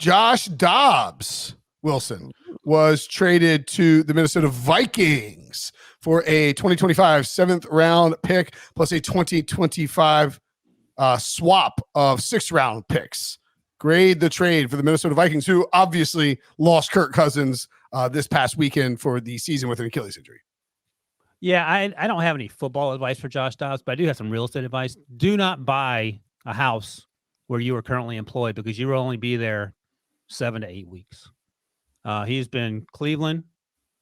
Josh Dobbs, Wilson, was traded to the Minnesota Vikings for a 2025 seventh round pick plus a 2025 swap of sixth round picks. Grade the trade for the Minnesota Vikings, who obviously lost Kirk Cousins this past weekend for the season with an Achilles injury. Yeah, I don't have any football advice for Josh Dobbs, but I do have some real estate advice. Do not buy a house where you are currently employed because you will only be there 7 to 8 weeks. He's been Cleveland,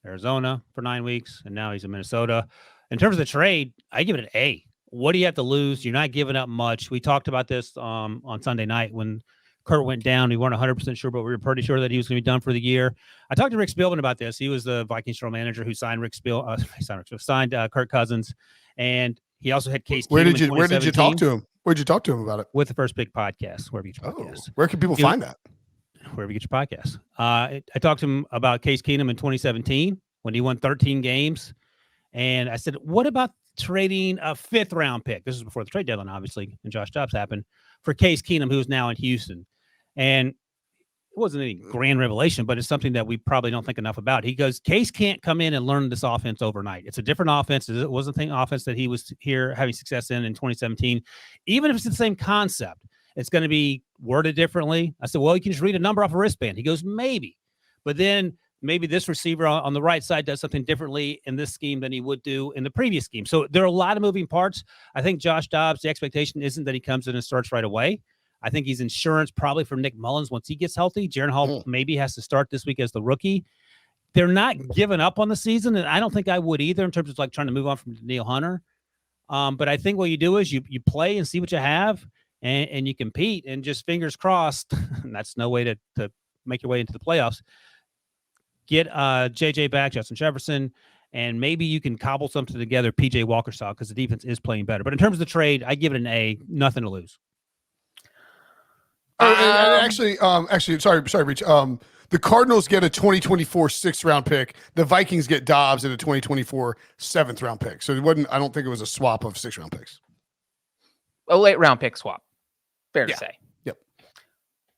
Arizona for 9 weeks, and now he's in Minnesota. In terms of the trade, I give it an A. What do you have to lose? You're not giving up much. We talked about this on Sunday night when Kurt went down. We weren't 100% sure, but we were pretty sure that he was going to be done for the year. I talked to Rick Spielman about this. He was the Vikings general manager who signed signed Kirk Cousins, and he also had Case Keenum. Where did you talk to him? Where did you talk to him about it? With the First Big Podcast, wherever you get your podcasts. Where can people find that? Wherever you get your podcasts. I talked to him about Case Keenum in 2017 when he won 13 games, and I said, "What about trading a fifth round pick?" This is before the trade deadline, obviously, and Josh Dobbs happened for Case Keenum, who's now in Houston. And it wasn't any grand revelation, but it's something that we probably don't think enough about. He goes, Case can't come in and learn this offense overnight. It's a different offense. It wasn't the offense that he was here having success in 2017. Even if it's the same concept, it's going to be worded differently. I said, well, you can just read a number off a wristband. He goes, maybe. But then maybe this receiver on the right side does something differently in this scheme than he would do in the previous scheme. So there are a lot of moving parts. I think Josh Dobbs, the expectation isn't that he comes in and starts right away. I think he's insurance probably for Nick Mullins once he gets healthy. Jaren Hall maybe has to start this week as the rookie. They're not giving up on the season, and I don't think I would either in terms of like trying to move on from Danielle Hunter. But I think what you do is you play and see what you have, and you compete, and just fingers crossed. And that's no way to make your way into the playoffs. Get JJ back, Justin Jefferson, and maybe you can cobble something together PJ Walker style because the defense is playing better. But in terms of the trade, I give it an A. Nothing to lose. Actually, sorry, Breach. The Cardinals get a 2024 sixth round pick. The Vikings get Dobbs and a 2024 seventh round pick. So it wasn't. I don't think it was a swap of 6 round picks. A late round pick swap. Fair to say. Yep.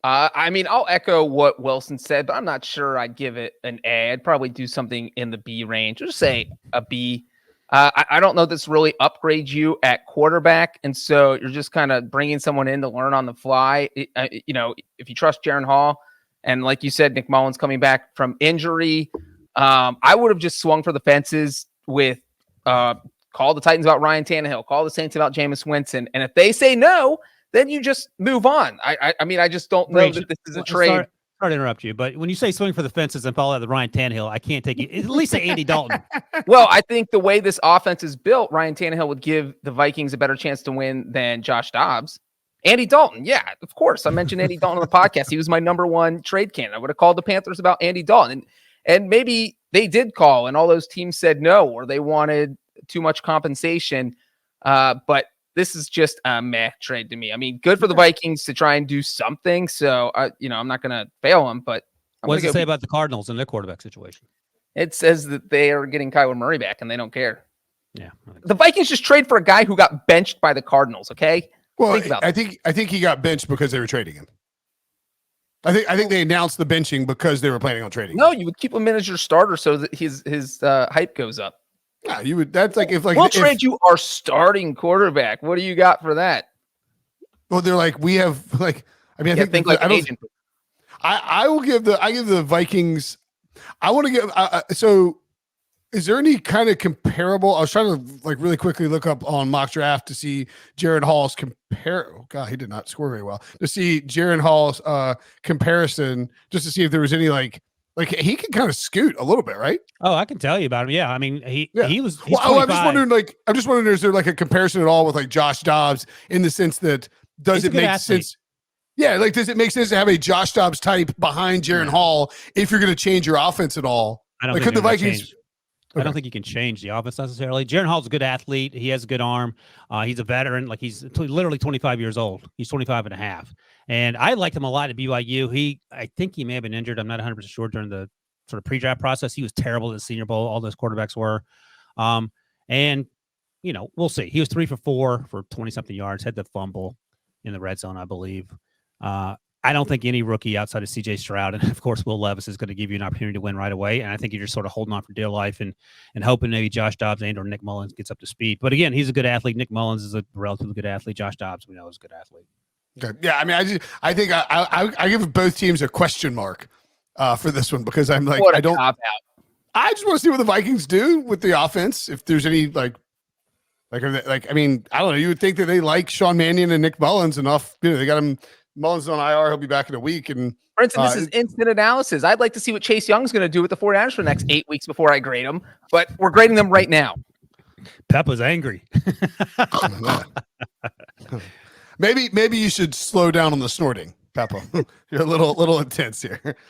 I mean, I'll echo what Wilson said, but I'm not sure I'd give it an A. I'd probably do something in the B range. Just say a B. I don't know if this really upgrades you at quarterback, and so you're just kind of bringing someone in to learn on the fly. If you trust Jaren Hall, and like you said, Nick Mullins coming back from injury, I would have just swung for the fences with call the Titans about Ryan Tannehill, call the Saints about Jameis Winston, and if they say no, then you just move on. I mean, I just don't know that this is a trade. Sorry to interrupt you, but when you say swing for the fences and follow out the Ryan Tannehill, I can't take you. At least say Andy Dalton. Well, I think the way this offense is built, Ryan Tannehill would give the Vikings a better chance to win than Josh Dobbs. Andy Dalton, yeah, of course. I mentioned Andy Dalton on the podcast. He was my number one trade candidate. I would have called the Panthers about Andy Dalton. And maybe they did call, and all those teams said no, or they wanted too much compensation. But this is just a meh trade to me. I mean, good for the Vikings to try and do something. So, I'm not going to fail them. But what does it say about the Cardinals and their quarterback situation? It says that they are getting Kyler Murray back, and they don't care. Yeah, the Vikings just trade for a guy who got benched by the Cardinals. Okay. Well, I think he got benched because they were trading him. I think they announced the benching because they were planning on trading. No, you would keep him in as your starter so that his hype goes up. Yeah, you would. That's like if we'll trade you our starting quarterback. What do you got for that? Well, they're like we have like. I mean, I think like an agent. I give the Vikings. I want to give. So, is there any kind of comparable? I was trying to like really quickly look up on mock draft to see Jaren Hall's compare. Oh God, he did not score very well. To see Jaren Hall's comparison, just to see if there was any like he can kind of scoot a little bit, right? Oh, I can tell you about him. Yeah, I mean, he was. Well, I'm just wondering, is there like a comparison at all with like Josh Dobbs in the sense that does it make sense? Yeah, like does it make sense to have a Josh Dobbs type behind Jaren Hall if you're going to change your offense at all? I don't think the Vikings. I don't think you can change the offense necessarily. Jaren Hall's a good athlete. He has a good arm. He's a veteran. Like he's literally 25 years old. He's 25 and a half. And I liked him a lot at BYU. I think he may have been injured. I'm not 100% sure during the sort of pre-draft process. He was terrible at the Senior Bowl. All those quarterbacks were. And, we'll see. He was 3 for 4 for 20-something yards, had the fumble in the red zone, I believe. I don't think any rookie outside of CJ Stroud and of course Will Levis is going to give you an opportunity to win right away. And I think you're just sort of holding on for dear life and hoping maybe Josh Dobbs and or Nick Mullins gets up to speed. But again, he's a good athlete. Nick Mullins is a relatively good athlete. Josh Dobbs, we know, is a good athlete. Okay. Yeah, I mean, I think I give both teams a question mark for this one because I'm like, I just want to see what the Vikings do with the offense. If there's any I mean, I don't know. You would think that they like Sean Mannion and Nick Mullins enough. You know, they got him. Mullins on IR. He'll be back in a week. And for instance, this is instant analysis. I'd like to see what Chase Young's going to do with the 49ers for the next 8 weeks before I grade them. But we're grading them right now. Peppa's angry. Maybe you should slow down on the snorting, Peppa. You're a little intense here.